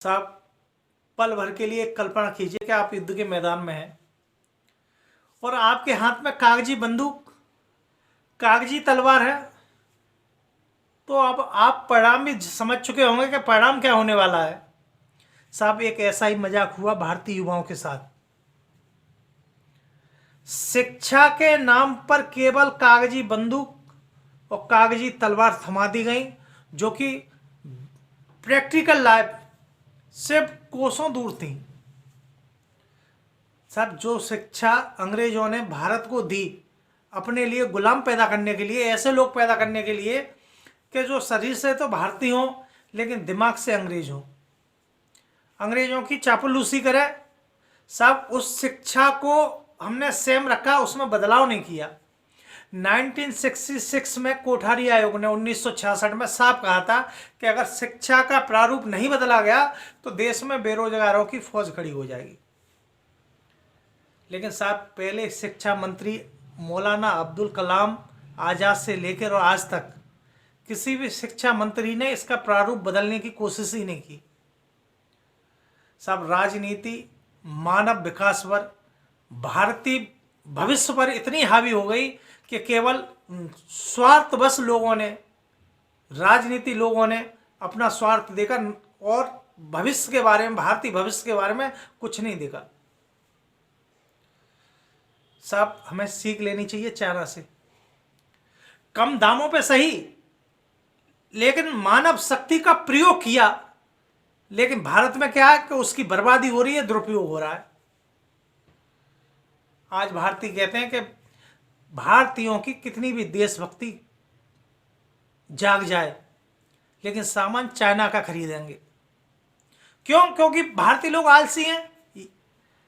साहब, पल भर के लिए कल्पना कीजिए कि आप युद्ध के मैदान में हैं और आपके हाथ में कागजी बंदूक, कागजी तलवार है। तो अब आप परिणाम भी समझ चुके होंगे कि परिणाम क्या होने वाला है। साहब, एक ऐसा ही मजाक हुआ भारतीय युवाओं के साथ। शिक्षा के नाम पर केवल कागजी बंदूक और कागजी तलवार थमा दी गई, जो कि प्रैक्टिकल लाइफ सिर्फ कोसों दूर थी। साहब, जो शिक्षा अंग्रेजों ने भारत को दी अपने लिए गुलाम पैदा करने के लिए, ऐसे लोग पैदा करने के लिए कि जो शरीर से तो भारतीय हों लेकिन दिमाग से अंग्रेज हों, अंग्रेजों की चापलूसी करे। साहब, उस शिक्षा को हमने सेम रखा, उसमें बदलाव नहीं किया। 1966 में कोठारी आयोग ने 1966 में साफ कहा था कि अगर शिक्षा का प्रारूप नहीं बदला गया तो देश में बेरोजगारों की फौज खड़ी हो जाएगी। लेकिन साहब, पहले शिक्षा मंत्री मौलाना अब्दुल कलाम आज़ाद से लेकर और आज तक किसी भी शिक्षा मंत्री ने इसका प्रारूप बदलने की कोशिश ही नहीं की। साहब, राजनीति मानव विकास पर, भारतीय भविष्य पर इतनी हावी हो गई कि केवल स्वार्थवश लोगों ने, राजनीति लोगों ने अपना स्वार्थ देखा और भविष्य के बारे में, भारतीय भविष्य के बारे में कुछ नहीं देखा। साहब, हमें सीख लेनी चाहिए चाइना से। कम दामों पे सही, लेकिन मानव शक्ति का प्रयोग किया। लेकिन भारत में क्या है कि उसकी बर्बादी हो रही है, दुरुपयोग हो रहा है। आज भारतीय कहते हैं कि भारतीयों की कितनी भी देशभक्ति जाग जाए लेकिन सामान चाइना का खरीदेंगे। क्यों? क्योंकि भारतीय लोग आलसी हैं।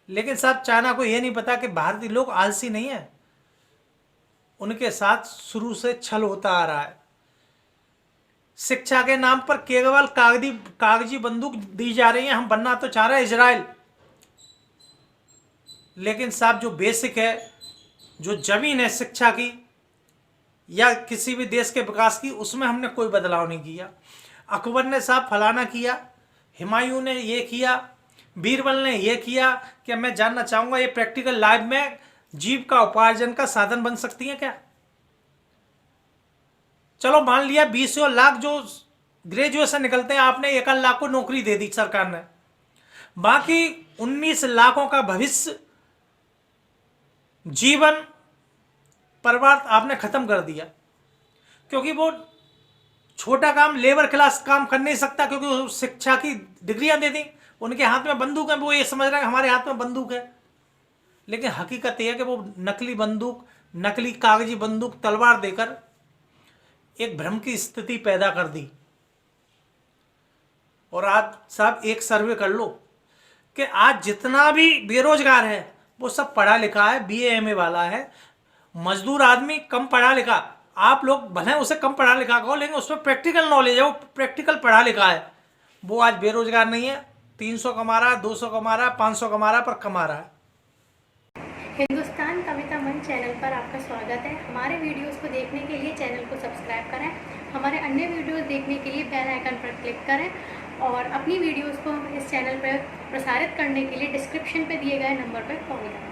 लेकिन साहब, चाइना को यह नहीं पता कि भारतीय लोग आलसी नहीं है, उनके साथ शुरू से छल होता आ रहा है। शिक्षा के नाम पर केवल कागजी बंदूक दी जा रही है। हम बनना तो चाह रहे हैं इजराइल, लेकिन साहब, जो बेसिक है, जो जमीन है शिक्षा की या किसी भी देश के विकास की, उसमें हमने कोई बदलाव नहीं किया। अकबर ने साहब फलाना किया, हुमायूं ने ये किया, बीरबल ने ये किया। कि मैं जानना चाहूंगा ये प्रैक्टिकल लाइफ में जीव का उपार्जन का साधन बन सकती है क्या? चलो मान लिया 20 लाख जो ग्रेजुएशन निकलते हैं, आपने 1 लाख को नौकरी दे दी सरकार ने, बाकी 19 लाखों का भविष्य, जीवन, परिवार आपने खत्म कर दिया। क्योंकि वो छोटा काम, लेबर क्लास काम कर नहीं सकता, क्योंकि वो शिक्षा की डिग्रियां दे दी, उनके हाथ में बंदूक है, वो ये समझ रहे हैं हमारे हाथ में बंदूक है। लेकिन हकीकत यह है कि वो नकली बंदूक, नकली कागजी बंदूक, तलवार देकर एक भ्रम की स्थिति पैदा कर दी। और आज साहब एक सर्वे कर लो कि आज जितना भी बेरोजगार है वो सब पढ़ा लिखा है, BA MA वाला है। मजदूर आदमी कम पढ़ा लिखा, आप लोग भले उसे कम पढ़ा लिखा कहो, लेकिन उसमें प्रैक्टिकल नॉलेज है, वो प्रैक्टिकल पढ़ा लिखा है, वो आज बेरोजगार नहीं है। 300 कमा रहा, 200 कमा रहा, 500 कमा रहा, पर कमा रहा है। हिंदुस्तान कविता मंच चैनल पर आपका स्वागत है। हमारे वीडियोस को देखने के लिए चैनल को सब्सक्राइब करें, हमारे अन्य वीडियोस देखने के लिए बेल आइकन पर क्लिक करें और अपनी वीडियोस को इस चैनल पर प्रसारित करने के लिए डिस्क्रिप्शन पे दिए गए नंबर पर कॉल करें।